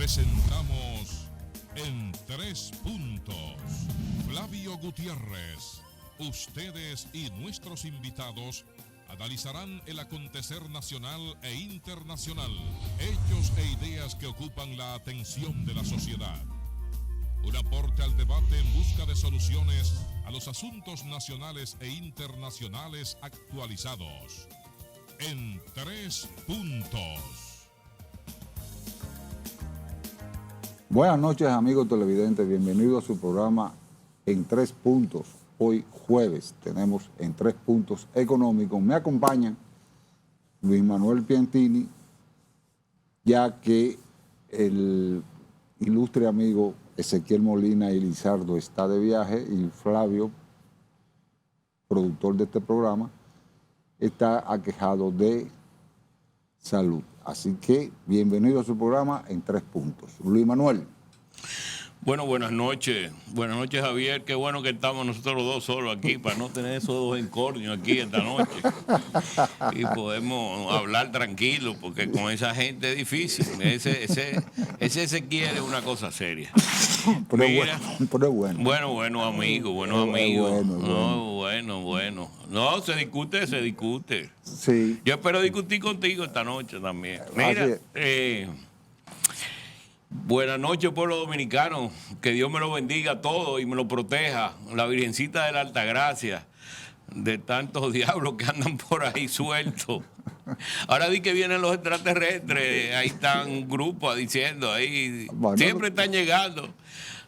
Presentamos En Tres Puntos. Flavio Gutiérrez. Ustedes y nuestros invitados analizarán el acontecer nacional e internacional, hechos e ideas que ocupan la atención de la sociedad. Un aporte al debate en busca de soluciones a los asuntos nacionales e internacionales actualizados. En Tres Puntos. Buenas noches, amigos televidentes. Bienvenidos a su programa En Tres Puntos. Hoy jueves tenemos En Tres Puntos económicos. Me acompañan Luis Manuel Piantini, ya que el ilustre amigo Ezequiel Molina y Lizardo está de viaje y Flavio, productor de este programa, está aquejado de salud. Así que bienvenido a su programa En Tres Puntos. Luis Manuel. Bueno, buenas noches. Buenas noches, Javier. Qué bueno que estamos nosotros los dos solos aquí para no tener esos dos encornios aquí esta noche. Y podemos hablar tranquilo, porque con esa gente es difícil. Ese Ezequiel es una cosa seria. Pero mira, bueno. Bueno, amigo, buenos amigos. Bueno. No, se discute. Sí. Yo espero discutir contigo esta noche también. Mira, buenas noches, pueblo dominicano. Que Dios me lo bendiga a todos y me lo proteja. La Virgencita de la Altagracia, de tantos diablos que andan por ahí sueltos. Ahora di que vienen los extraterrestres, ahí están grupos diciendo, ahí bueno, siempre están llegando.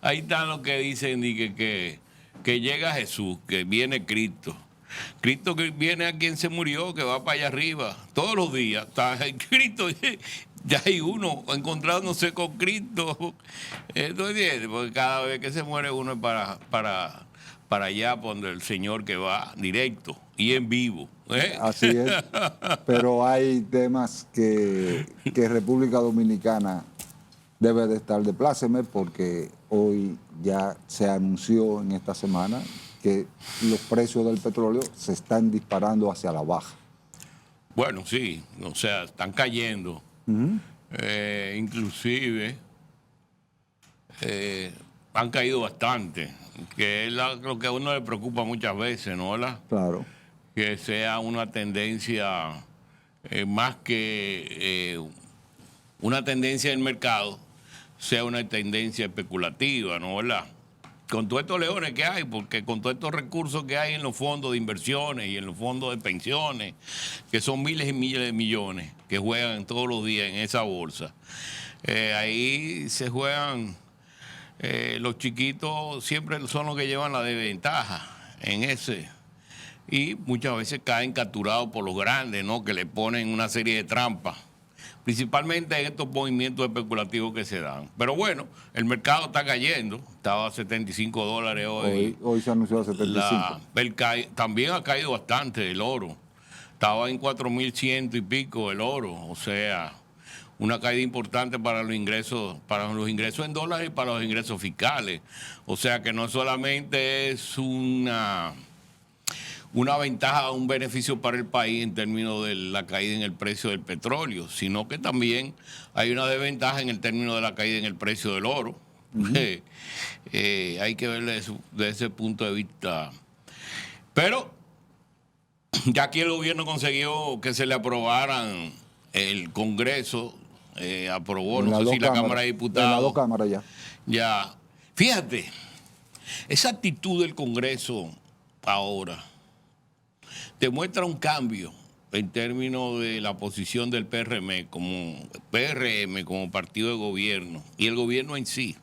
Ahí están los que dicen que llega Jesús, que viene Cristo. Cristo que viene a quien se murió, que va para allá arriba. Todos los días está Cristo. Ya hay uno encontrándose con Cristo. ¿No entiendes? Porque cada vez que se muere uno es para allá, donde el Señor que va directo y en vivo. Así es. Pero hay temas que República Dominicana debe de estar de pláceme, porque hoy ya se anunció en esta semana que los precios del petróleo se están disparando hacia la baja. Bueno, sí, o sea, están cayendo. Inclusive han caído bastante, que es lo que a uno le preocupa muchas veces, ¿no? ¿Verdad? Claro. Que sea una tendencia más que una tendencia del mercado, sea una tendencia especulativa, ¿no? ¿Verdad? Con todos estos leones que hay, porque con todos estos recursos que hay en los fondos de inversiones y en los fondos de pensiones, que son miles y miles de millones que juegan todos los días en esa bolsa, ahí se juegan, los chiquitos siempre son los que llevan la desventaja en ese, y muchas veces caen capturados por los grandes, ¿no? Que le ponen una serie de trampas, principalmente en estos movimientos especulativos que se dan. Pero bueno, el mercado está cayendo, estaba a $75 hoy. Hoy se anunció a 75. También ha caído bastante el oro, estaba en 4.100 y pico el oro, o sea, una caída importante para los ingresos en dólares y para los ingresos fiscales. O sea que no solamente es una ventaja, un beneficio para el país en términos de la caída en el precio del petróleo, sino que también hay una desventaja en el término de la caída en el precio del oro. Hay que verlo desde ese punto de vista. Pero ya aquí el gobierno consiguió que se le aprobaran, el Congreso aprobó, no sé si la Cámara de Diputados. En las dos cámaras ya. Ya. Fíjate, esa actitud del Congreso ahora demuestra un cambio en términos de la posición del PRM como partido de gobierno y el gobierno en sí.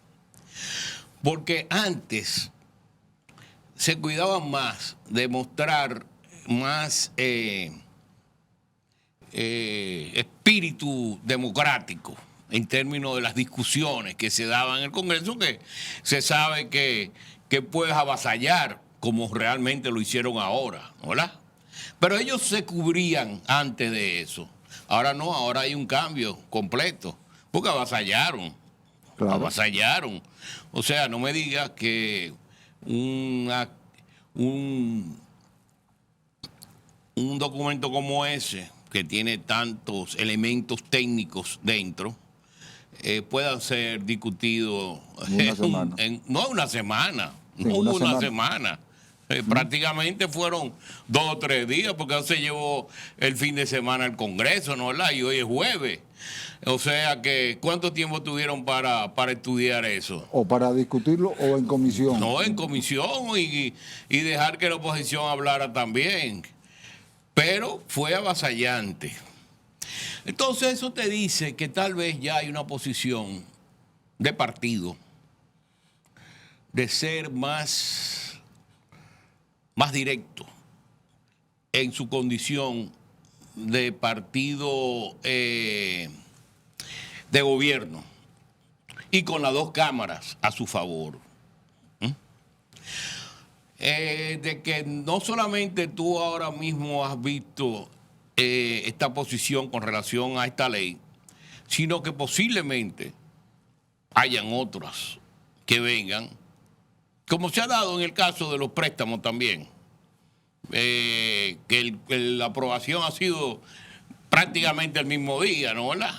Porque antes se cuidaban más de mostrar más espíritu democrático en términos de las discusiones que se daban en el Congreso, que se sabe que puedes avasallar como realmente lo hicieron ahora, ¿verdad? Pero ellos se cubrían antes de eso. Ahora no, ahora hay un cambio completo, porque avasallaron. Claro. Avasallaron. O sea, no me digas que un documento como ese, que tiene tantos elementos técnicos dentro, puedan ser discutidos no una semana, Sí, no una hubo una semana. semana. Prácticamente fueron 2 o 3 días, porque se llevó el fin de semana al Congreso, ¿no? ¿Verdad? Y hoy es jueves. O sea que, ¿cuánto tiempo tuvieron para estudiar eso? O para discutirlo o en comisión. No, en comisión y dejar que la oposición hablara también. Pero fue avasallante. Entonces eso te dice que tal vez ya hay una posición de partido de ser más directo en su condición de partido de gobierno y con las 2 cámaras a su favor. De que no solamente tú ahora mismo has visto esta posición con relación a esta ley, sino que posiblemente hayan otras que vengan, como se ha dado en el caso de los préstamos también, que la aprobación ha sido prácticamente el mismo día, ¿no? ¿Verdad?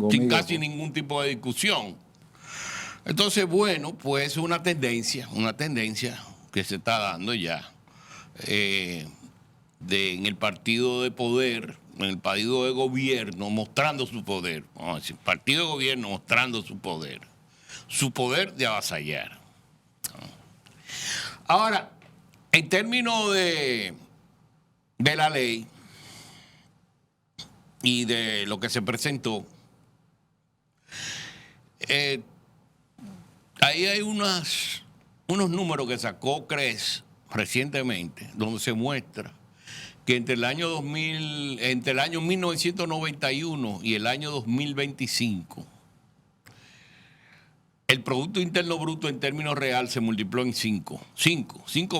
Sin casi ningún tipo de discusión. Entonces, bueno, pues es una tendencia que se está dando ya en el partido de poder, en el partido de gobierno, mostrando su poder. Vamos a decir, partido de gobierno mostrando su poder de avasallar. Ahora, en términos de la ley y de lo que se presentó, ahí hay unos números que sacó CRES recientemente, donde se muestra que entre el año 1991 y el año 2025, el Producto Interno Bruto en términos reales se multiplicó en 5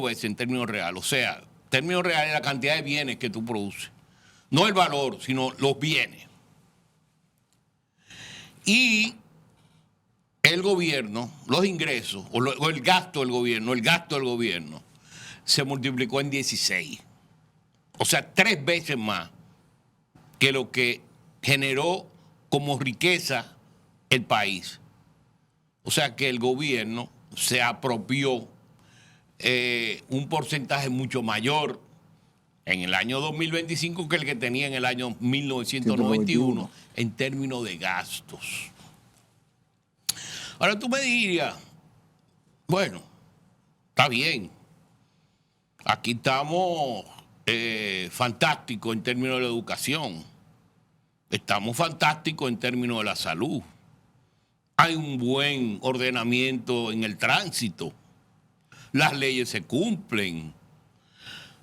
veces en términos reales. O sea, en términos reales la cantidad de bienes que tú produces. No el valor, sino los bienes. Y el gobierno, los ingresos, o el gasto del gobierno, se multiplicó en 16. O sea, 3 veces más que lo que generó como riqueza el país. O sea que el gobierno se apropió un porcentaje mucho mayor en el año 2025 que el que tenía en el año 1991 en términos de gastos. Ahora tú me dirías, bueno, está bien, aquí estamos fantásticos en términos de la educación, estamos fantásticos en términos de la salud, hay un buen ordenamiento en el tránsito, las leyes se cumplen,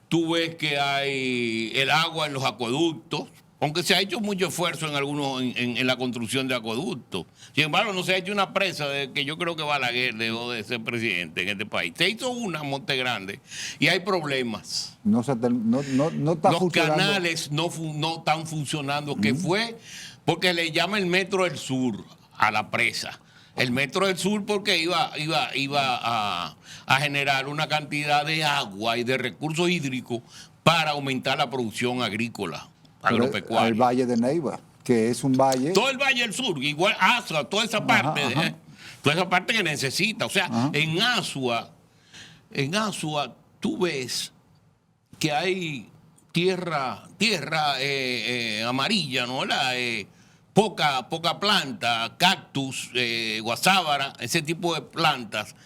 tú ves que hay el agua en los acueductos, aunque se ha hecho mucho esfuerzo en la construcción de acueductos. Sin embargo, no se ha hecho una presa de que yo creo que Balaguer dejó de ser presidente en este país. Se hizo una en Monte Grande y hay problemas. No está Los canales no están funcionando, que fue porque le llama el Metro del Sur a la presa. El Metro del Sur porque iba a generar una cantidad de agua y de recursos hídricos para aumentar la producción agrícola, agropecuaria. El Valle de Neiva, que es un valle. Todo el Valle del Sur, igual Azua, toda esa parte, toda esa parte que necesita. O sea, en Azua tú ves que hay tierra amarilla, ¿no? Poca planta, cactus, guasábara, ese tipo de plantas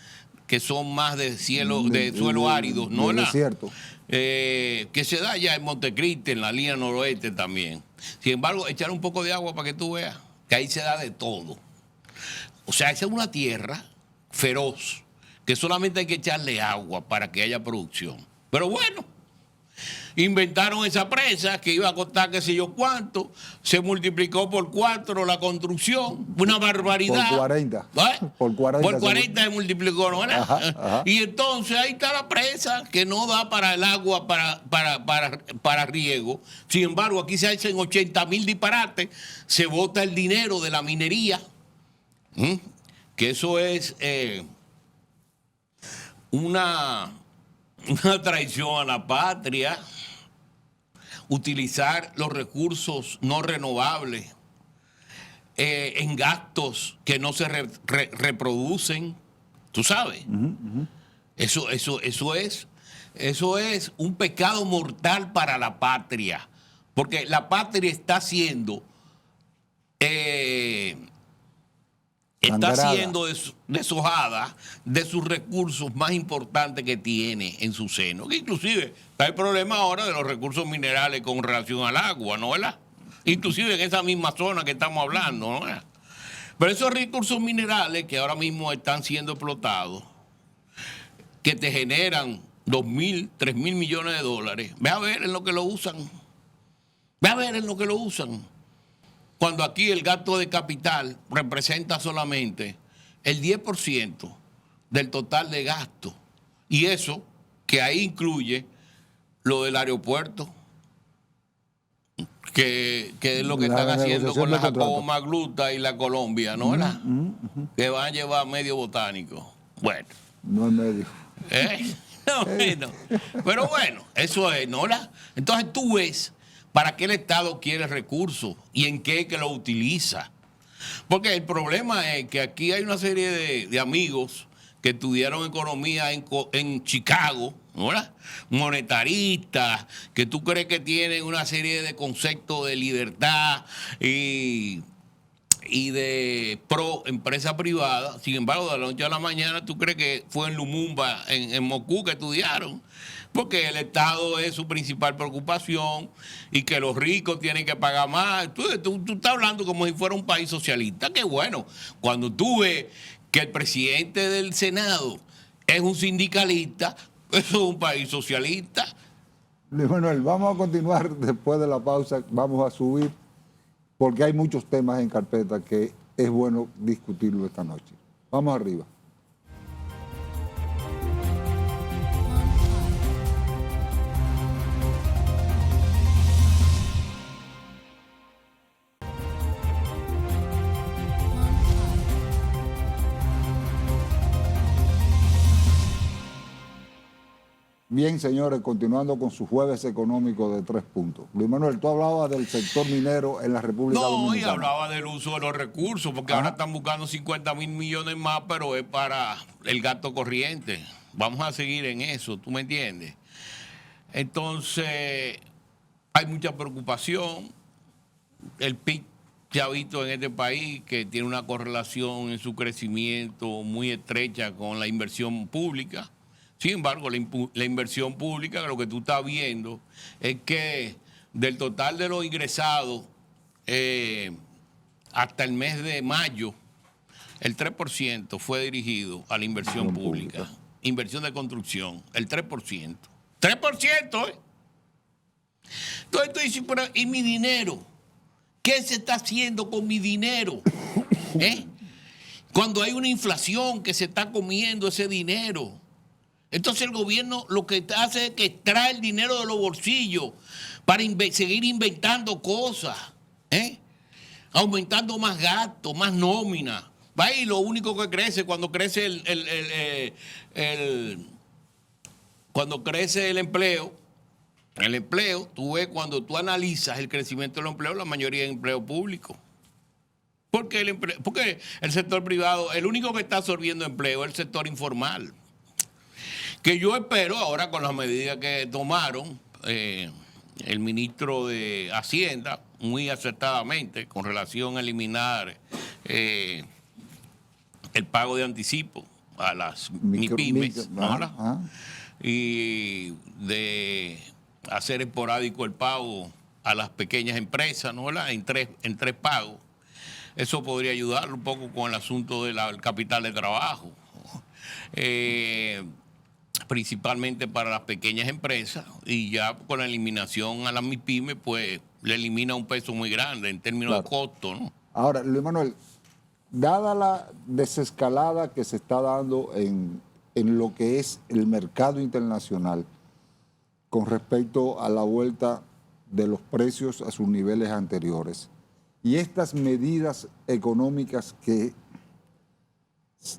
que son más de suelo árido, ¿no? Desierto. Que se da ya en Montecristi, en la línea noroeste también. Sin embargo, echar un poco de agua para que tú veas que ahí se da de todo. O sea, esa es una tierra feroz, que solamente hay que echarle agua para que haya producción. Pero bueno, inventaron esa presa que iba a costar qué sé yo cuánto, se multiplicó por 4 la construcción, una barbaridad. Por 40. ¿Eh? Por 40 se multiplicó, ¿no? Ajá. Y entonces ahí está la presa que no da para el agua, para riego. Sin embargo, aquí se hacen 80,000 disparates, se bota el dinero de la minería, que eso es una traición a la patria. Utilizar los recursos no renovables en gastos que no se reproducen, tú sabes. Eso es un pecado mortal para la patria, porque la patria está siendo deshojada de sus recursos más importantes que tiene en su seno. Que inclusive está el problema ahora de los recursos minerales con relación al agua, ¿no? ¿Verdad? Inclusive en esa misma zona que estamos hablando, ¿no? ¿Verdad? Pero esos recursos minerales que ahora mismo están siendo explotados, que te generan 2.000, 3.000 millones de dólares, ve a ver en lo que lo usan. Ve a ver en lo que lo usan. Cuando aquí el gasto de capital representa solamente el 10% del total de gasto. Y eso, que ahí incluye lo del aeropuerto, que es lo que están haciendo con la Jacobo Magluta y la Colombia, ¿no? Que van a llevar medio botánico. Bueno. No es medio. No, bueno. Pero bueno, eso es, ¿no? Entonces tú ves para qué el Estado quiere recursos y en qué que lo utiliza. Porque el problema es que aquí hay una serie de amigos que estudiaron economía en Chicago, ¿no? Monetaristas, que tú crees que tienen una serie de conceptos de libertad y de pro empresa privada. Sin embargo, de la noche a la mañana tú crees que fue en Lumumba, en Moscú, que estudiaron, porque el Estado es su principal preocupación y que los ricos tienen que pagar más. Tú estás hablando como si fuera un país socialista. Qué bueno, cuando tú ves que el presidente del Senado es un sindicalista, eso es un país socialista. Luis Manuel, vamos a continuar después de la pausa, vamos a subir, porque hay muchos temas en carpeta que es bueno discutirlo esta noche. Vamos arriba. Bien, señores, continuando con su jueves económico de 3 puntos. Luis Manuel, tú hablabas del sector minero en la República Dominicana. No, y hablaba del uso de los recursos, porque ahora están buscando 50.000 millones más, pero es para el gasto corriente. Vamos a seguir en eso, ¿tú me entiendes? Entonces, hay mucha preocupación. El PIB se ha visto en este país que tiene una correlación en su crecimiento muy estrecha con la inversión pública. Sin embargo, la inversión pública, lo que tú estás viendo es que del total de los ingresados hasta el mes de mayo, el 3% fue dirigido a la inversión pública. Inversión de construcción, el 3%. ¡3%! Entonces tú dices, pero ¿y mi dinero? ¿Qué se está haciendo con mi dinero? Cuando hay una inflación que se está comiendo ese dinero. Entonces el gobierno lo que hace es que extrae el dinero de los bolsillos para seguir inventando cosas, aumentando más gastos, más nómina. Va ahí lo único que crece cuando crece cuando crece el empleo, tú ves cuando tú analizas el crecimiento del empleo, la mayoría es empleo público. Porque el sector privado, el único que está absorbiendo empleo es el sector informal. Que yo espero ahora con las medidas que tomaron el ministro de Hacienda, muy acertadamente, con relación a eliminar el pago de anticipo a las MIPYMES, ¿no? Y de hacer esporádico el pago a las pequeñas empresas, ¿no? En tres pagos. Eso podría ayudar un poco con el asunto del capital de trabajo. Principalmente para las pequeñas empresas, y ya con la eliminación a las MIPYMES, pues le elimina un peso muy grande en términos de costo, ¿no? Ahora, Luis Manuel, dada la desescalada que se está dando en lo que es el mercado internacional con respecto a la vuelta de los precios a sus niveles anteriores, y estas medidas económicas que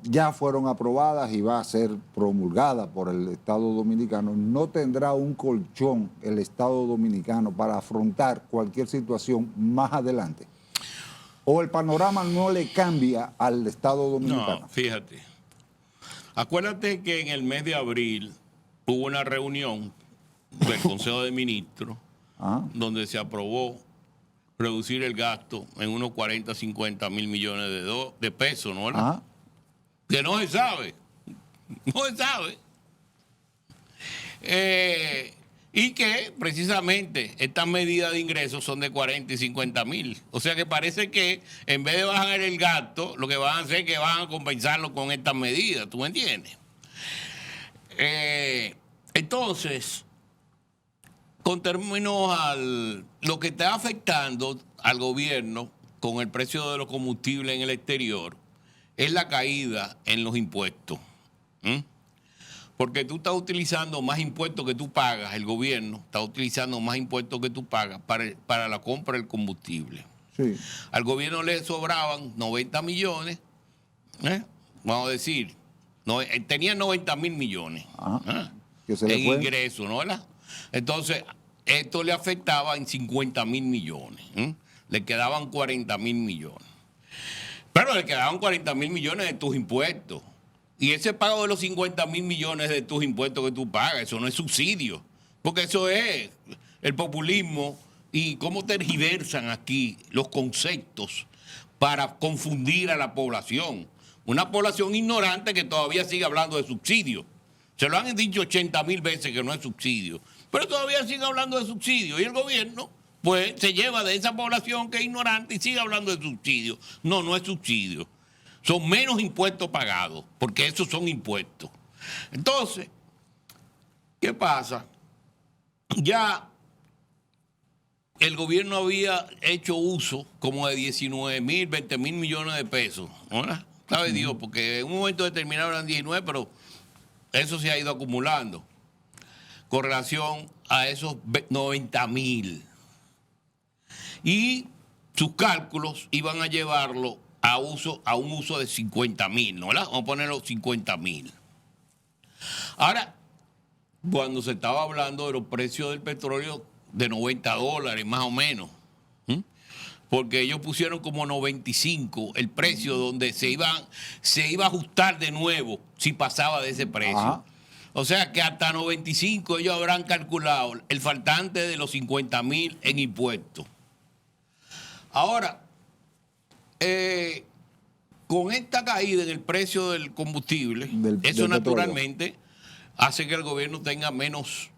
ya fueron aprobadas y va a ser promulgada por el Estado Dominicano, no tendrá un colchón el Estado Dominicano para afrontar cualquier situación más adelante. ¿O el panorama no le cambia al Estado Dominicano? No, fíjate. Acuérdate que en el mes de abril hubo una reunión del Consejo de Ministros donde se aprobó reducir el gasto en unos 40, 50 mil millones de pesos, ¿no? ¿Verdad? Que no se sabe. No se sabe. Y que precisamente estas medidas de ingresos son de 40 y 50 mil. O sea que parece que en vez de bajar el gasto, lo que van a hacer es que van a compensarlo con estas medidas. ¿Tú me entiendes? Entonces, con términos lo que está afectando al gobierno con el precio de los combustibles en el exterior es la caída en los impuestos. Porque tú estás utilizando más impuestos que tú pagas, el gobierno está utilizando más impuestos que tú pagas para la compra del combustible. Sí. Al gobierno le sobraban 90 millones, vamos a decir, tenía 90 mil millones en ingresos, ¿no? ¿Verdad? Entonces, esto le afectaba en 50 mil millones, le quedaban 40 mil millones. Pero le quedaban 40 mil millones de tus impuestos. Y ese pago de los 50 mil millones de tus impuestos que tú pagas, eso no es subsidio, porque eso es el populismo y cómo tergiversan aquí los conceptos para confundir a la población. Una población ignorante que todavía sigue hablando de subsidio. Se lo han dicho 80 mil veces que no es subsidio, pero todavía sigue hablando de subsidio. Y el gobierno, pues, se lleva de esa población que es ignorante y sigue hablando de subsidio. No, no es subsidio. Son menos impuestos pagados, porque esos son impuestos. Entonces, ¿qué pasa? Ya el gobierno había hecho uso como de 19 mil, 20 mil millones de pesos, ¿verdad? ¿Sabe Dios? Porque en un momento determinado eran 19, pero eso se ha ido acumulando con relación a esos 90 mil. Y sus cálculos iban a llevarlo a un uso de 50 mil, ¿no? Vamos a ponerlo 50 mil. Ahora, cuando se estaba hablando de los precios del petróleo de $90 más o menos, porque ellos pusieron como 95 el precio donde se iba a ajustar de nuevo si pasaba de ese precio. O sea que hasta 95 ellos habrán calculado el faltante de los 50 mil en impuestos. Ahora, con esta caída en el precio del combustible, eso naturalmente hace que el gobierno tenga menos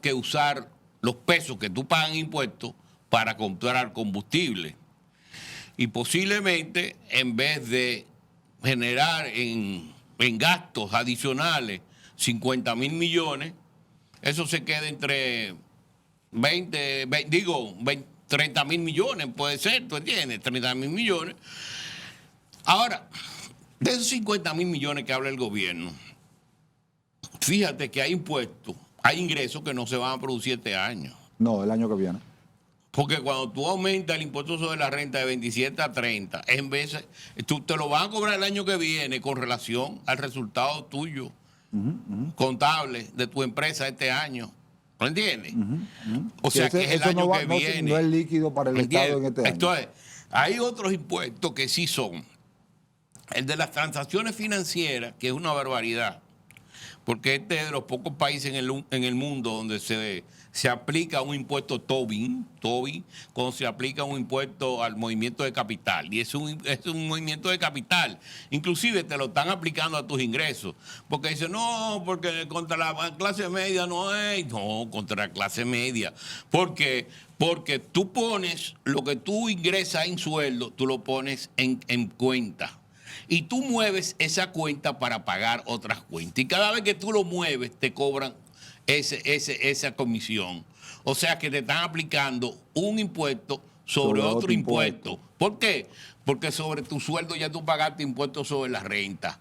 que usar los pesos que tú pagas en impuestos para comprar combustible. Y posiblemente, en vez de generar en gastos adicionales 50 mil millones, eso se quede entre 30 mil millones, puede ser, ¿tú entiendes? 30 mil millones. Ahora, de esos 50 mil millones que habla el gobierno, fíjate que hay impuestos, hay ingresos que no se van a producir este año. No, el año que viene. Porque cuando tú aumentas el impuesto sobre la renta de 27 a 30, en vez tú te lo van a cobrar el año que viene con relación al resultado tuyo contable de tu empresa este año. ¿No entiendes? O sea, que es el año que viene. No es líquido para el Estado en este año. Entonces, hay otros impuestos que sí son. El de las transacciones financieras, que es una barbaridad, porque este es de los pocos países en el mundo donde se aplica un impuesto Tobin, cuando se aplica un impuesto al movimiento de capital. Y es un movimiento de capital. Inclusive te lo están aplicando a tus ingresos. Porque dicen, no, porque contra la clase media no es. No, contra la clase media. ¿Por qué? Porque tú pones lo que tú ingresas en sueldo, tú lo pones en cuenta. Y tú mueves esa cuenta para pagar otras cuentas. Y cada vez que tú lo mueves, te cobran esa comisión. O sea que te están aplicando un impuesto sobre otro impuesto. ¿Por qué? Porque sobre tu sueldo ya tú pagaste impuestos sobre la renta.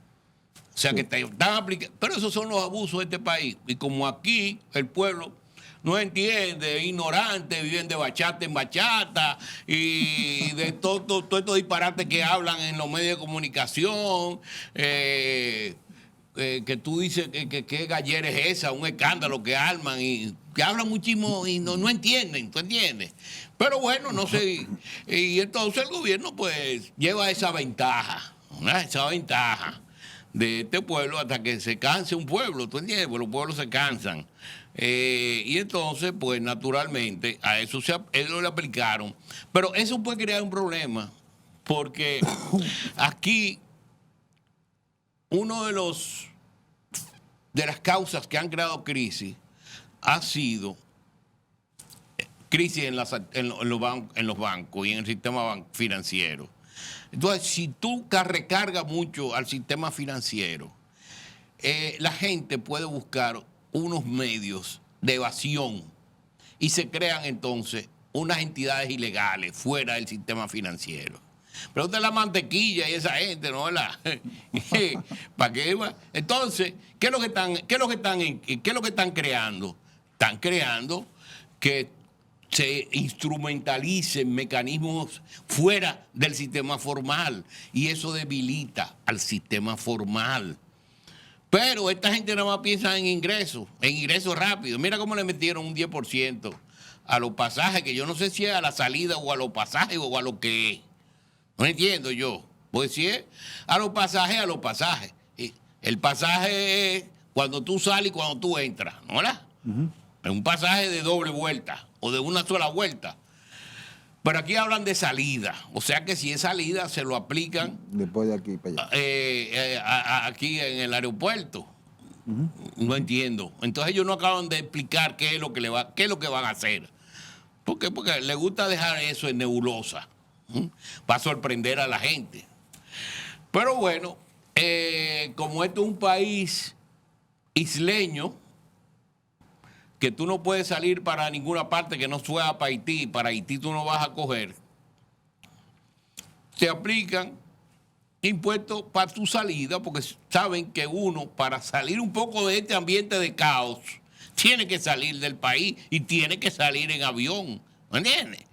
O sea que te están aplicando. Pero esos son los abusos de este país. Y como aquí el pueblo no entiende, ignorante, viven de bachata en bachata y de todo estos disparates que hablan en los medios de comunicación, que tú dices que gallera es esa, un escándalo que arman y que hablan muchísimo y no entienden, ¿tú entiendes? Pero bueno, no sé, y entonces el gobierno pues lleva esa ventaja, ¿no? Esa ventaja de este pueblo hasta que se canse un pueblo, ¿tú entiendes? Pues los pueblos se cansan. Y entonces, pues naturalmente, a eso ellos le aplicaron. Pero eso puede crear un problema, porque aquí uno de las causas que han creado crisis ha sido crisis en los bancos y en el sistema financiero. Entonces, si tú recargas mucho al sistema financiero, la gente puede buscar unos medios de evasión y se crean entonces unas entidades ilegales fuera del sistema financiero. Pero usted la mantequilla y esa gente, ¿no? ¿Para qué va? Entonces, ¿qué es lo que están creando? Están creando que se instrumentalicen mecanismos fuera del sistema formal y eso debilita al sistema formal. Pero esta gente nada más piensa en ingresos rápidos. Mira cómo le metieron un 10% a los pasajes, que yo no sé si es a la salida o a los pasajes o a lo que es. No entiendo yo. Pues si es a los pasajes, El pasaje es cuando tú sales y cuando tú entras, ¿no? ¿Verdad? Es un pasaje de doble vuelta o de una sola vuelta. Pero aquí hablan de salida. O sea que si es salida, se lo aplican después de aquí para allá. Aquí en el aeropuerto. No entiendo. Entonces ellos no acaban de explicar qué es lo que van a hacer. ¿Por qué? Porque les gusta dejar eso en nebulosa. Para sorprender a la gente. Pero bueno, como esto es un país isleño, que tú no puedes salir para ninguna parte que no sea para Haití, para Haití tú no vas a coger, se aplican impuestos para tu salida, porque saben que uno, para salir un poco de este ambiente de caos, tiene que salir del país y tiene que salir en avión, ¿me entiendes?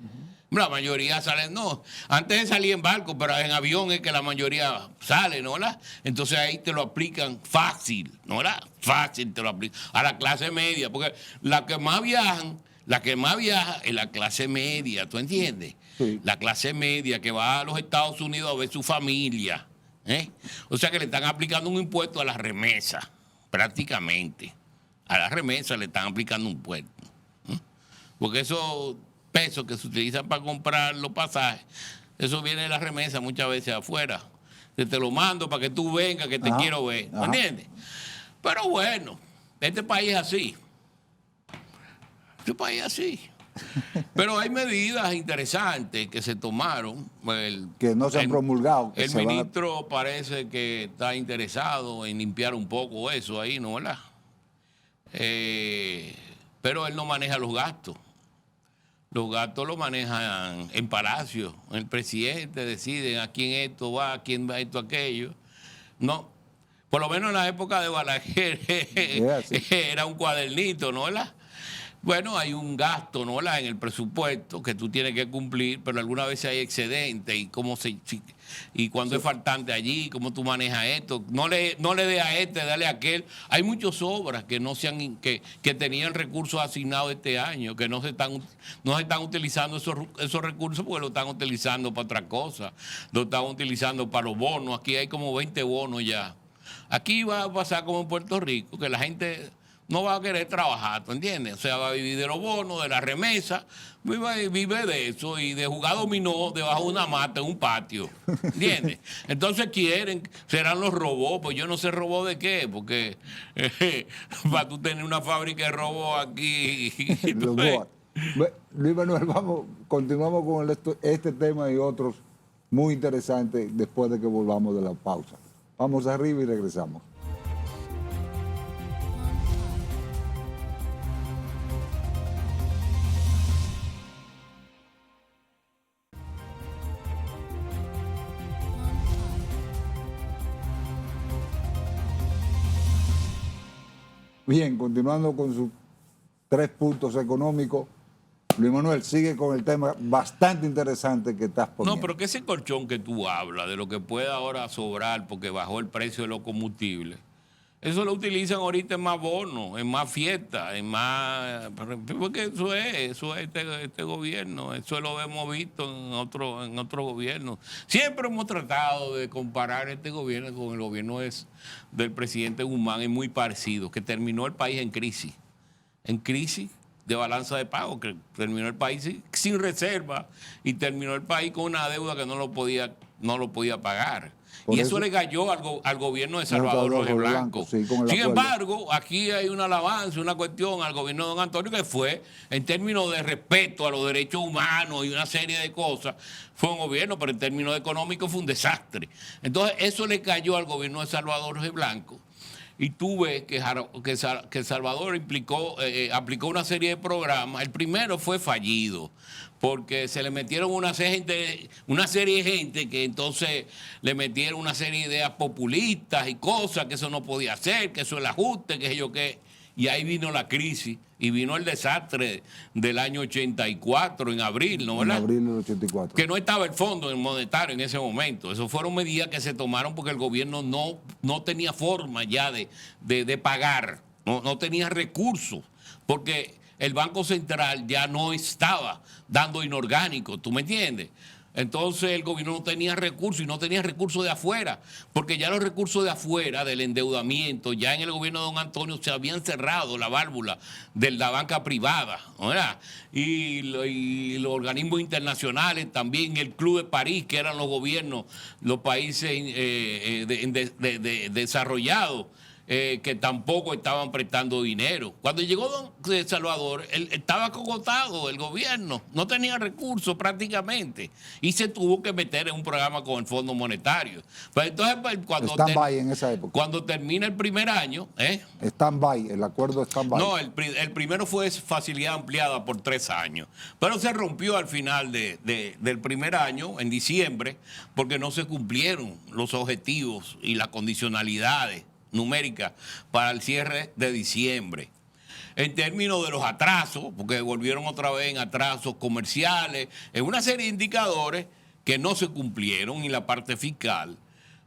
La mayoría salen, no, antes de salir en barco, pero en avión es que la mayoría sale, ¿no? ¿Verdad? Entonces ahí te lo aplican fácil, ¿no? ¿Verdad? Fácil te lo aplican a la clase media, porque la que más viaja es la clase media, ¿tú entiendes? Sí. La clase media que va a los Estados Unidos a ver su familia, ¿eh? O sea que le están aplicando un impuesto a la remesa, prácticamente. A la remesa le están aplicando un impuesto, ¿eh? Porque esos pesos que se utilizan para comprar los pasajes, eso viene de la remesa muchas veces afuera. Te lo mando para que tú vengas, que te quiero ver. ¿Me entiendes? Pero bueno, este país es así. Este país es así. Pero hay medidas interesantes que se tomaron. Que no se han promulgado. El ministro parece que está interesado en limpiar un poco eso ahí, ¿no? ¿Verdad? Pero él no maneja los gastos. Los gastos los manejan en Palacio. El presidente decide a quién esto va, a quién va esto, aquello. No. Por lo menos en la época de Balaguer era un cuadernito, ¿no? ¿Verdad? Bueno, hay un gasto, ¿no? En el presupuesto que tú tienes que cumplir, pero algunas veces hay excedente y cuando es faltante allí, cómo tú manejas esto. No le dé a este, dale a aquel. Hay muchas obras que que tenían recursos asignados este año, que no se están utilizando esos recursos porque lo están utilizando para otra cosa. Lo están utilizando para los bonos. Aquí hay como 20 bonos ya. Aquí va a pasar como en Puerto Rico, que la gente no va a querer trabajar, ¿tú entiendes? O sea, va a vivir de los bonos, de la remesa, vive de eso y de jugar dominó debajo de una mata en un patio, ¿entiendes? Entonces serán los robots, pues yo no sé robot de qué, porque para tú tener una fábrica de robots aquí. Luis Manuel, continuamos con este tema y otros muy interesantes después de que volvamos de la pausa. Vamos arriba y regresamos. Bien, continuando con sus 3 puntos económicos, Luis Manuel sigue con el tema bastante interesante que estás poniendo. No, pero que ese colchón que tú hablas, de lo que puede ahora sobrar porque bajó el precio de los combustibles, Eso lo utilizan ahorita en más bonos, en más fiestas, en más... Porque eso es este gobierno, eso lo hemos visto en otro gobierno. Siempre hemos tratado de comparar este gobierno con el gobierno del presidente Guzmán, es muy parecido, que terminó el país en crisis de balanza de pago, que terminó el país sin reserva y terminó el país con una deuda que no lo podía pagar. Y eso le cayó al gobierno de Salvador Jorge Blanco. Sí, sin embargo, aquí hay un avance, una cuestión al gobierno de don Antonio que fue, en términos de respeto a los derechos humanos y una serie de cosas, fue un gobierno, pero en términos económicos fue un desastre. Entonces, eso le cayó al gobierno de Salvador Jorge Blanco. Y tú ves que Salvador aplicó una serie de programas. El primero fue fallido, porque se le metieron una serie de gente que entonces le metieron una serie de ideas populistas y cosas, que eso no podía hacer, que eso es el ajuste, que yo qué. Y ahí vino la crisis y vino el desastre del año 84, en abril, ¿no? ¿Verdad? En abril del 84. Que no estaba el fondo monetario en ese momento. Eso fueron medidas que se tomaron porque el gobierno no tenía forma ya de pagar, no tenía recursos, porque el Banco Central ya no estaba dando inorgánico, ¿tú me entiendes? Entonces el gobierno no tenía recursos y no tenía recursos de afuera, porque ya los recursos de afuera, del endeudamiento, ya en el gobierno de don Antonio se habían cerrado la válvula de la banca privada, ¿verdad? Y los organismos internacionales también, el Club de París, que eran los gobiernos, los países desarrollados, que tampoco estaban prestando dinero. Cuando llegó don Salvador, él estaba cogotado, el gobierno, no tenía recursos prácticamente, y se tuvo que meter en un programa con el Fondo Monetario. Pues entonces, stand-by en esa época. Cuando termina el primer año... Stand-by, el acuerdo stand-by. No, el primero fue facilidad ampliada por 3 años, pero se rompió al final del primer año, en diciembre, porque no se cumplieron los objetivos y las condicionalidades numérica para el cierre de diciembre. En términos de los atrasos, porque volvieron otra vez en atrasos comerciales, en una serie de indicadores que no se cumplieron, y la parte fiscal.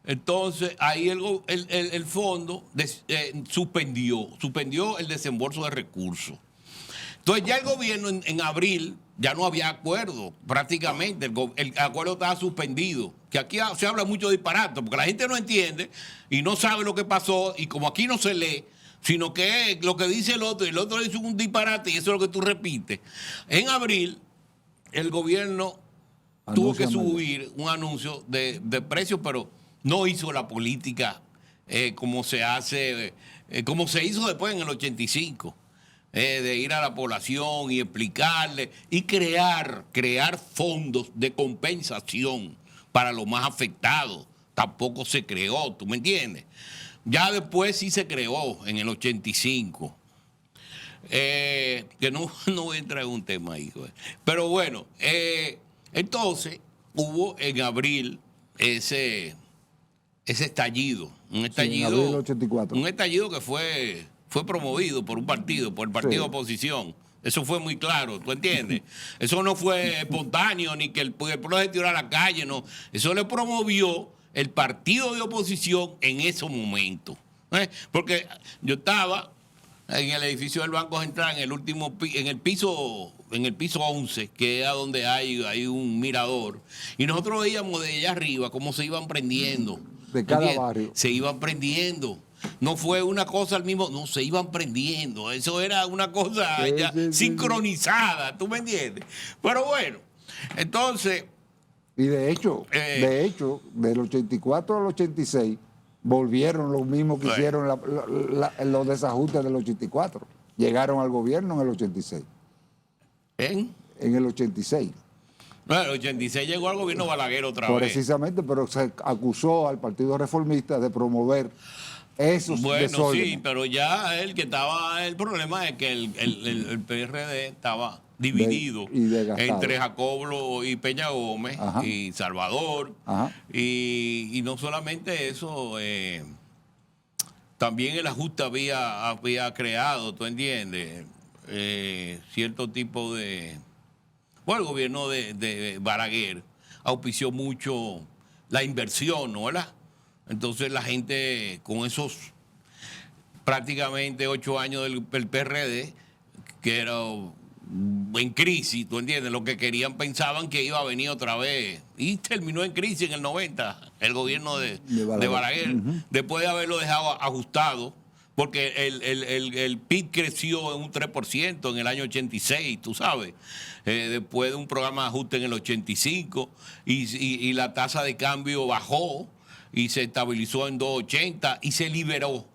Entonces, ahí el fondo suspendió el desembolso de recursos. Entonces, ya el gobierno en abril ya no había acuerdo, prácticamente. El acuerdo estaba suspendido. Que aquí se habla mucho de disparate, porque la gente no entiende y no sabe lo que pasó, y como aquí no se lee, sino que lo que dice el otro, y el otro dice un disparate, y eso es lo que tú repites. En abril, el gobierno tuvo que subir un anuncio de precios, pero no hizo la política como se hizo después en el 85. De ir a la población y explicarle y crear fondos de compensación para los más afectados. Tampoco se creó, ¿tú me entiendes? Ya después sí se creó en el 85. Que no voy a entrar en un tema ahí, pero bueno, entonces hubo en abril ese estallido, un estallido, sí, en abril del 84. Un estallido que fue promovido por el partido de oposición. Eso fue muy claro, ¿tú entiendes? Eso no fue espontáneo, ni que el pueblo se tiró a la calle, no. Eso le promovió el partido de oposición en ese momento. Porque yo estaba en el edificio del Banco Central, en el piso 11, que es donde hay un mirador, y nosotros veíamos de allá arriba cómo se iban prendiendo. De cada barrio. Se iban prendiendo. No fue una cosa al mismo, no, se iban prendiendo. Eso era una cosa sincronizada, ¿tú me entiendes? Pero bueno, entonces... Y de hecho, del 84 al 86, volvieron los mismos que hicieron los desajustes del 84. Llegaron al gobierno en el 86. En el 86. Bueno, el 86 llegó al gobierno Balaguer otra vez. Precisamente, pero se acusó al Partido Reformista de promover esos desórdenes. Sí, pero ya el problema es que el PRD estaba dividido entre Jacobo y Peña Gómez. Ajá. Y Salvador. Y no solamente eso, también el ajuste había creado, ¿tú entiendes? Cierto tipo de... Bueno, el gobierno de Balaguer auspició mucho la inversión, ¿no? ¿Verdad? Entonces la gente con esos prácticamente 8 años del PRD, que era en crisis, ¿tú entiendes? Lo que querían, pensaban que iba a venir otra vez. Y terminó en crisis en el 90, el gobierno de Balaguer, después de haberlo dejado ajustado, porque el PIB creció en un 3% en el año 86, tú sabes, después de un programa de ajuste en el 85, y la tasa de cambio bajó y se estabilizó en 2.80 y se liberó.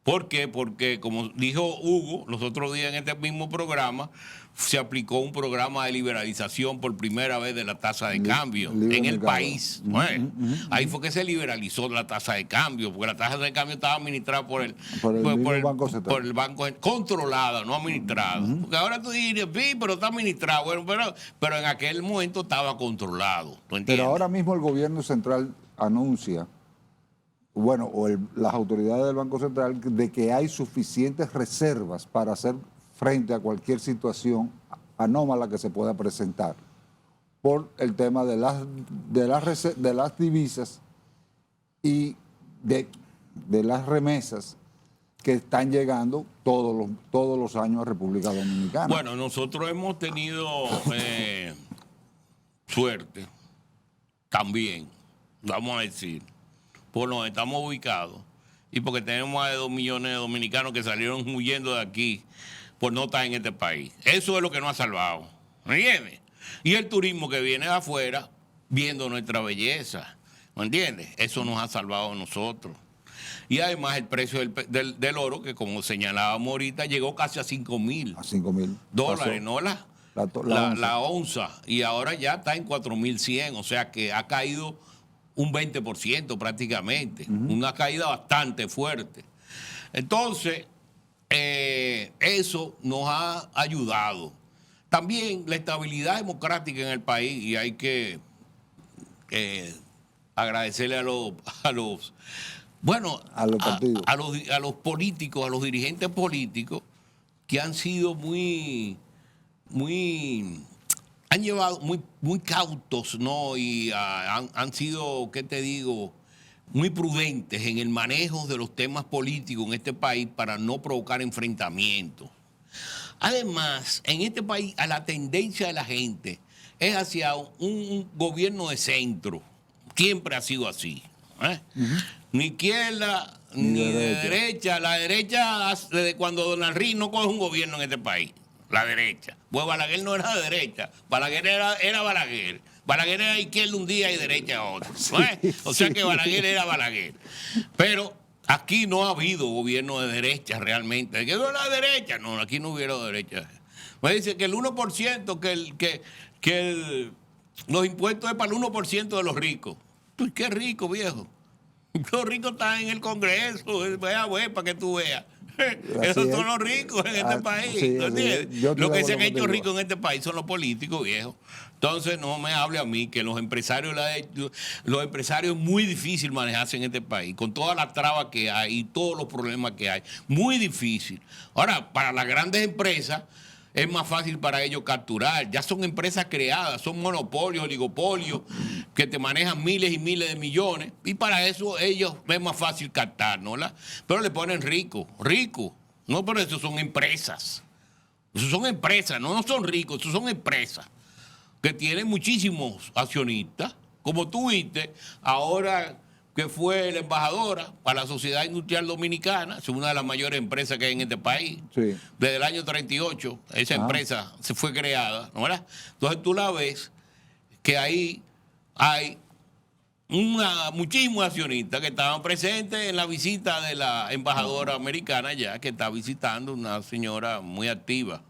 ¿Por qué? Porque, como dijo Hugo los otros días en este mismo programa, se aplicó un programa de liberalización por primera vez de la tasa de cambio en el país. Bueno, ahí fue que se liberalizó la tasa de cambio, porque la tasa de cambio estaba administrada por el Banco controlada, no administrada. Porque ahora tú dirías, sí, pero está administrado. Bueno, pero en aquel momento estaba controlado. Pero ahora mismo el gobierno central anuncia, bueno, las autoridades del Banco Central, de que hay suficientes reservas para hacer frente a cualquier situación anómala que se pueda presentar por el tema de las divisas y de las remesas que están llegando todos los años a República Dominicana. Bueno, nosotros hemos tenido suerte también, vamos a decir, por donde estamos ubicados y porque tenemos más de 2 millones de dominicanos que salieron huyendo de aquí por no estar en este país. Eso es lo que nos ha salvado. ¿Me entiendes? Y el turismo que viene de afuera viendo nuestra belleza. ¿Me entiendes? Eso nos ha salvado a nosotros. Y además el precio del oro, que como señalábamos ahorita, llegó casi a $5,000. A $5,000. ¿No? La onza. Y ahora ya está en 4.100. O sea que ha caído un 20% prácticamente. Una caída bastante fuerte. Entonces, eso nos ha ayudado. También la estabilidad democrática en el país, y hay que agradecerle a los políticos, a los dirigentes políticos, que han sido han llevado muy cautos, ¿no? Y han sido, ¿qué te digo?, muy prudentes en el manejo de los temas políticos en este país para no provocar enfrentamientos. Además, en este país, a la tendencia de la gente es hacia un gobierno de centro. Siempre ha sido así. Ni izquierda ni de derecha. La derecha, desde cuando Donald Trump no coge un gobierno en este país. La derecha. Pues Balaguer no era de derecha. Balaguer era Balaguer. Balaguer era izquierda un día y derecha otro. O sea que Balaguer era Balaguer. Pero aquí no ha habido gobierno de derecha realmente. ¿Que no era derecha? No, aquí no hubiera derecha. Me dice que el 1%, los impuestos es para el 1% de los ricos. Pues qué rico, viejo. Los ricos están en el Congreso. Vea, para que tú veas. Esos son los ricos en este país. Sí, lo que se han hecho ricos en este país son los políticos, viejo. Entonces no me hable a mí que los empresarios es muy difícil manejarse en este país, con todas las trabas que hay y todos los problemas que hay. Muy difícil. Ahora, para las grandes empresas es más fácil para ellos capturar. Ya son empresas creadas, son monopolios, oligopolios, que te manejan miles y miles de millones. Y para eso ellos es más fácil captar, ¿no? Pero le ponen rico. No, pero eso son empresas. Eso son empresas, no son ricos, eso son empresas que tienen muchísimos accionistas. Como tú viste, ahora que fue la embajadora para la Sociedad Industrial Dominicana, es una de las mayores empresas que hay en este país. Sí. Desde el año 38, esa empresa se fue creada, ¿no? ¿Verdad? Entonces tú la ves que ahí hay muchísimos accionistas que estaban presentes en la visita de la embajadora americana ya, que está visitando una señora muy activa.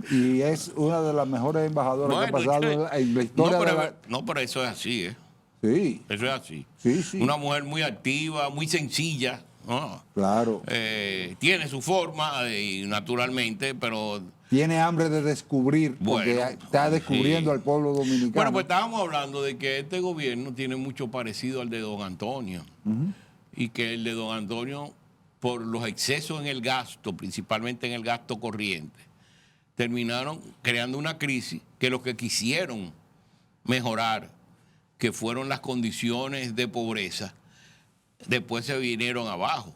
Y es una de las mejores embajadoras que ha pasado en la historia. No, pero eso es así, Sí. Eso es así. Sí. Una mujer muy activa, muy sencilla, ¿no? Claro. Tiene su forma, naturalmente, pero... Tiene hambre de descubrir, porque está descubriendo al pueblo dominicano. Bueno, pues estábamos hablando de que este gobierno tiene mucho parecido al de don Antonio. Y que el de don Antonio, por los excesos en el gasto, principalmente en el gasto corriente, terminaron creando una crisis que los que quisieron mejorar, que fueron las condiciones de pobreza, después se vinieron abajo.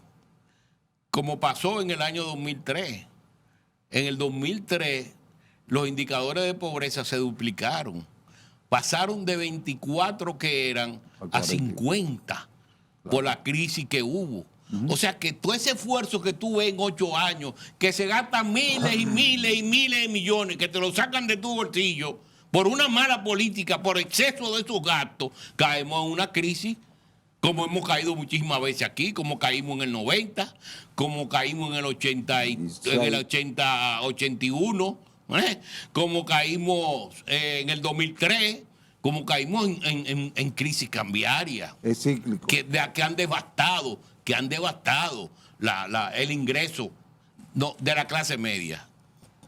como pasó en el año 2003. En el 2003 los indicadores de pobreza se duplicaron. Pasaron de 24 que eran a 50 por la crisis que hubo. O sea que todo ese esfuerzo que tú ves en 8 años, que se gastan miles y miles y miles de millones, que te lo sacan de tu bolsillo, por una mala política, por exceso de esos gastos, caemos en una crisis, como hemos caído muchísimas veces aquí, como caímos en el 90, como caímos en el 81, como caímos en el 2003, como caímos en crisis cambiaria. Es cíclico. Que han devastado el ingreso de la clase media.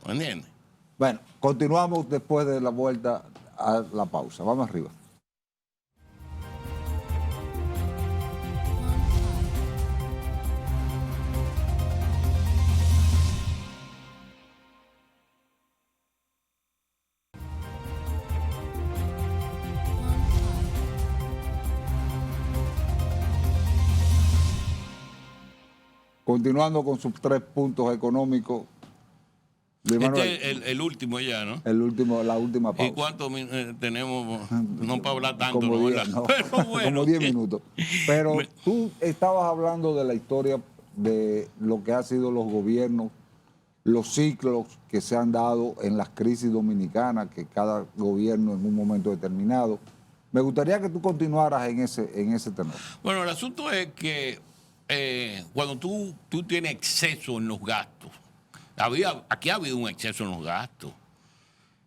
¿Entiendes? Bueno, continuamos después de la vuelta a la pausa. Vamos arriba. Continuando con sus 3 puntos económicos. Este es el último ya, ¿no? La última pausa. ¿Y cuánto tenemos? No para hablar tanto, como ¿no? 10, no. Pero bueno, como 10 minutos. Pero tú estabas hablando de la historia de lo que han sido los gobiernos, los ciclos que se han dado en las crisis dominicanas, que cada gobierno en un momento determinado. Me gustaría que tú continuaras en ese tenor. Bueno, el asunto es que cuando tú tienes exceso en los gastos, aquí ha habido un exceso en los gastos.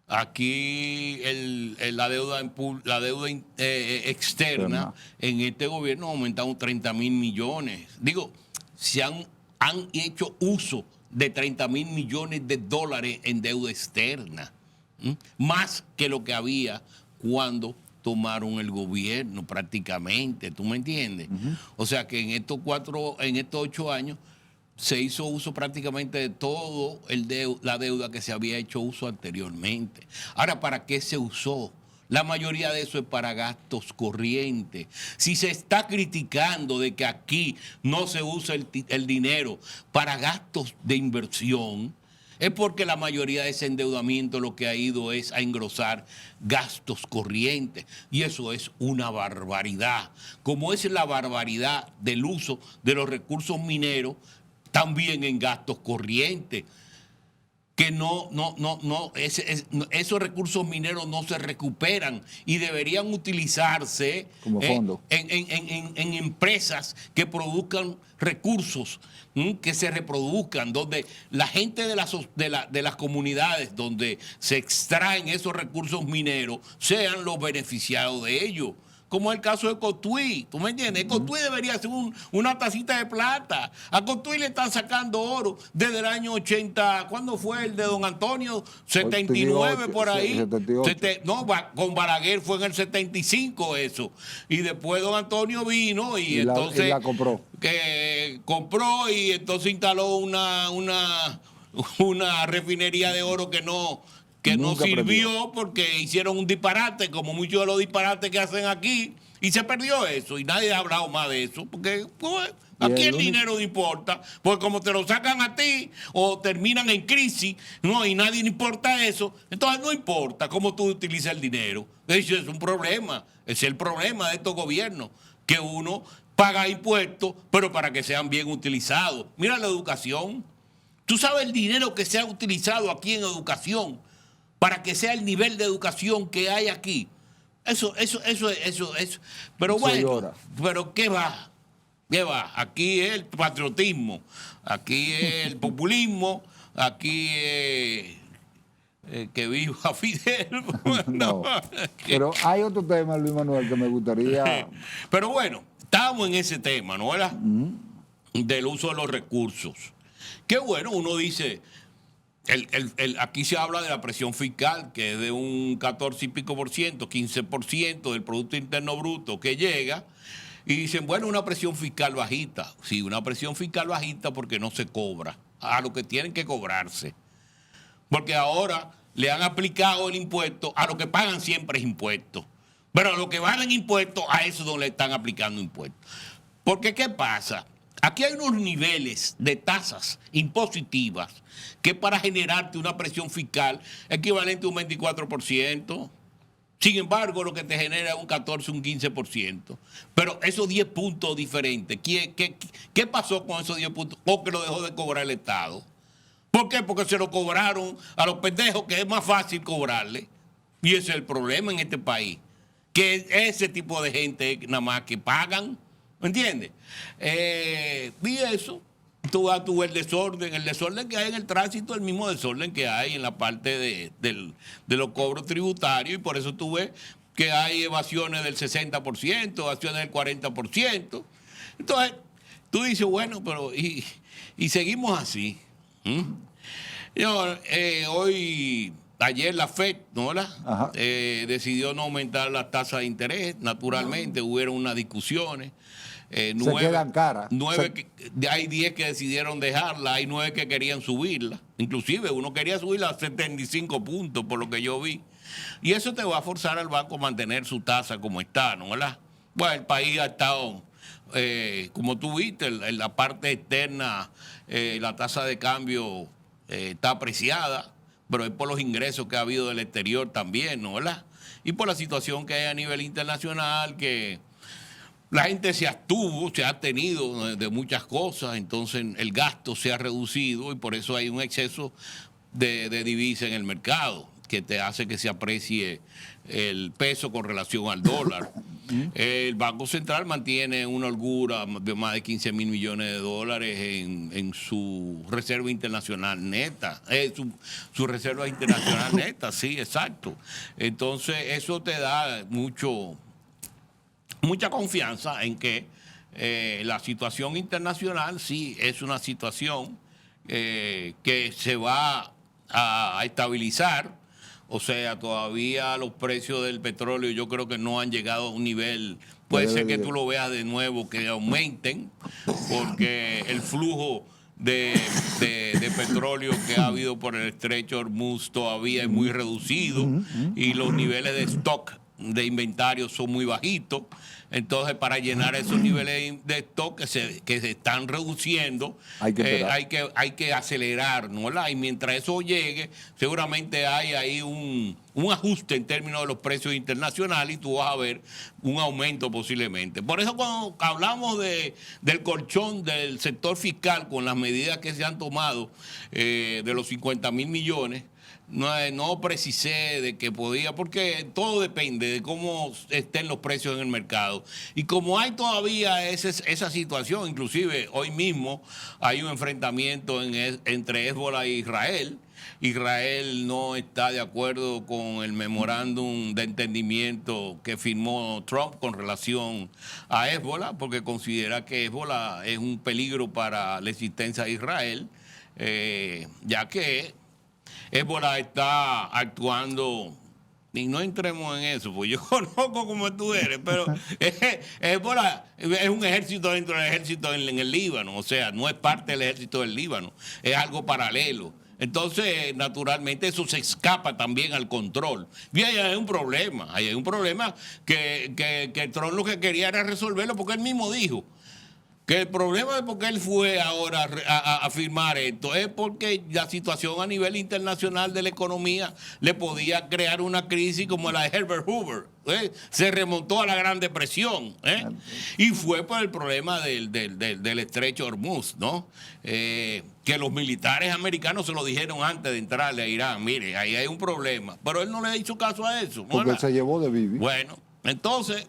Aquí la deuda externa en este gobierno ha aumentado 30.000 millones. Digo, han hecho uso de 30.000 millones de dólares en deuda externa, más que lo que había cuando tomaron el gobierno prácticamente, ¿tú me entiendes? O sea que en estos 8 años se hizo uso prácticamente de todo la deuda que se había hecho uso anteriormente. Ahora, ¿para qué se usó? La mayoría de eso es para gastos corrientes. Si se está criticando de que aquí no se usa el dinero para gastos de inversión, es porque la mayoría de ese endeudamiento lo que ha ido es a engrosar gastos corrientes. Y eso es una barbaridad. Como es la barbaridad del uso de los recursos mineros, también en gastos corrientes, que esos recursos mineros no se recuperan y deberían utilizarse como fondo en empresas que produzcan recursos, que se reproduzcan, donde la gente de las comunidades donde se extraen esos recursos mineros sean los beneficiados de ellos. Como es el caso de Cotuí, ¿tú me entiendes? Cotuí debería ser una tacita de plata. A Cotuí le están sacando oro desde el año 80, ¿cuándo fue el de Don Antonio? 79 por ahí. 78. Con Balaguer fue en el 75 eso. Y después Don Antonio vino y entonces la compró. Que compró y entonces instaló una refinería de oro que no sirvió porque hicieron un disparate, como muchos de los disparates que hacen aquí, y se perdió eso, y nadie ha hablado más de eso, porque pues, aquí el dinero no importa, porque como te lo sacan a ti, o terminan en crisis, no, y nadie le importa eso, entonces no importa cómo tú utilizas el dinero. Eso es un problema, ese es el problema de estos gobiernos, que uno paga impuestos, pero para que sean bien utilizados. Mira la educación, tú sabes el dinero que se ha utilizado aquí en educación, para que sea el nivel de educación que hay aquí. Eso. Pero bueno, pero ¿qué va? Aquí es el patriotismo, aquí es el populismo, aquí es que viva Fidel. No, pero hay otro tema, Luis Manuel, que me gustaría... Pero bueno, estamos en ese tema, ¿no? ¿Verdad? Del uso de los recursos. Qué bueno, uno dice... aquí se habla de la presión fiscal, que es de un 14 y pico por ciento, 15% del Producto Interno Bruto que llega, y dicen, bueno, una presión fiscal bajita. Sí, una presión fiscal bajita porque no se cobra a lo que tienen que cobrarse. Porque ahora le han aplicado el impuesto, a lo que pagan siempre es impuesto. Pero a lo que van en impuestos, a eso no le están aplicando impuestos. Porque, ¿qué pasa? Aquí hay unos niveles de tasas impositivas que para generarte una presión fiscal equivalente a un 24%. Sin embargo, lo que te genera es un 14, un 15%. Pero esos 10 puntos diferentes, ¿qué pasó con esos 10 puntos? ¿O que lo dejó de cobrar el Estado? ¿Por qué? Porque se lo cobraron a los pendejos, que es más fácil cobrarle. Y ese es el problema en este país. Que ese tipo de gente nada más que pagan, ¿me entiendes? Y eso, tú vas a ver el desorden que hay en el tránsito, el mismo desorden que hay en la parte de los cobros tributarios, y por eso tú ves que hay evasiones del 60%, evasiones del 40%. Entonces, tú dices, bueno, pero y seguimos así. Ayer la FED, ¿no? Decidió no aumentar las tasas de interés, naturalmente, hubieron unas discusiones. Se quedan caras. Hay 10 que decidieron dejarla, hay 9 que querían subirla. Inclusive uno quería subirla a 75 puntos, por lo que yo vi. Y eso te va a forzar al banco a mantener su tasa como está, ¿no? Bueno, el país ha estado, como tú viste, en la parte externa, la tasa de cambio está apreciada, pero es por los ingresos que ha habido del exterior también, ¿no? Y por la situación que hay a nivel internacional, que la gente se ha tenido de muchas cosas, entonces el gasto se ha reducido y por eso hay un exceso de divisa en el mercado, que te hace que se aprecie el peso con relación al dólar. El Banco Central mantiene una holgura de más de 15 mil millones de dólares en su reserva internacional neta. Su reserva internacional neta, sí, exacto. Entonces eso te da mucha confianza en que la situación internacional sí es una situación que se va a estabilizar. O sea, todavía los precios del petróleo yo creo que no han llegado a un nivel, puede ser que tú lo veas de nuevo, que aumenten, porque el flujo de petróleo que ha habido por el estrecho Hormuz todavía es muy reducido y los niveles de stock de inventario son muy bajitos. Entonces, para llenar esos niveles de stock que se están reduciendo, hay que acelerar, ¿no? Y mientras eso llegue, seguramente hay ahí un ajuste en términos de los precios internacionales y tú vas a ver un aumento posiblemente. Por eso cuando hablamos del colchón del sector fiscal con las medidas que se han tomado de los 50 mil millones, no precisé de que podía, porque todo depende de cómo estén los precios en el mercado. Y como hay todavía esa situación, inclusive hoy mismo hay un enfrentamiento entre Hezbollah e Israel. Israel no está de acuerdo con el memorándum de entendimiento que firmó Trump con relación a Hezbollah, porque considera que Hezbollah es un peligro para la existencia de Israel, ya que Hezbollah está actuando, y no entremos en eso, porque yo conozco como tú eres, pero Hezbollah es un ejército dentro del ejército en el Líbano, o sea, no es parte del ejército del Líbano, es algo paralelo. Entonces, naturalmente, eso se escapa también al control. Y ahí hay un problema, que Trump lo que quería era resolverlo, porque él mismo dijo que el problema de por qué él fue ahora a firmar esto es porque la situación a nivel internacional de la economía le podía crear una crisis como la de Herbert Hoover. Se remontó a la Gran Depresión, y fue por el problema del estrecho Hormuz, ¿no? Que los militares americanos se lo dijeron antes de entrarle a Irán: mire, ahí hay un problema, pero él no le hizo caso a eso, ¿no? Porque él se llevó de Bibi. Bueno, entonces,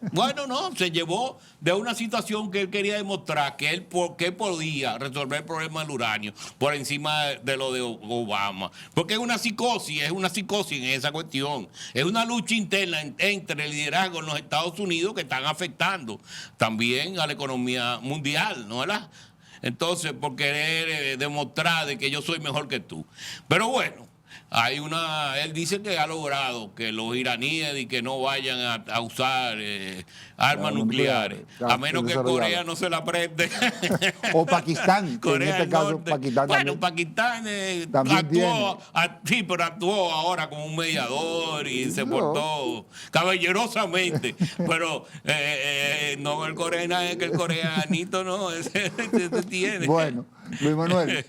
se llevó de una situación que él quería demostrar que él podía resolver el problema del uranio por encima de lo de Obama. Porque es una psicosis en esa cuestión. Es una lucha interna entre el liderazgo en los Estados Unidos que están afectando también a la economía mundial, ¿no? Entonces, por querer demostrar de que yo soy mejor que tú. Pero bueno, él dice que ha logrado que los iraníes y que no vayan a usar armas nucleares, a menos que Corea no se la preste. O Pakistán, que en este caso Pakistán bueno, Pakistán sí, pero actuó ahora como un mediador y se portó caballerosamente, pero no el coreano, que el coreanito no, ese tiene. Bueno, Luis Manuel,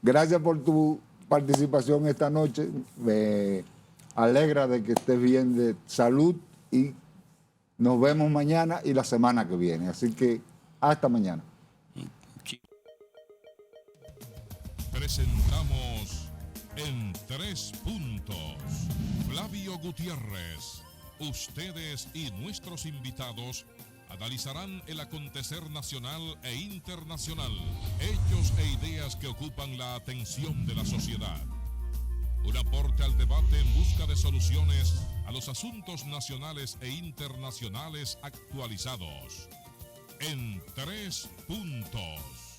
gracias por tu participación esta noche. Me alegra de que estés bien de salud y nos vemos mañana y la semana que viene. Así que hasta mañana. Presentamos en 3 puntos. Flavio Gutiérrez. Ustedes y nuestros invitados analizarán el acontecer nacional e internacional, hechos e ideas que ocupan la atención de la sociedad. Un aporte al debate en busca de soluciones a los asuntos nacionales e internacionales actualizados. En 3 puntos.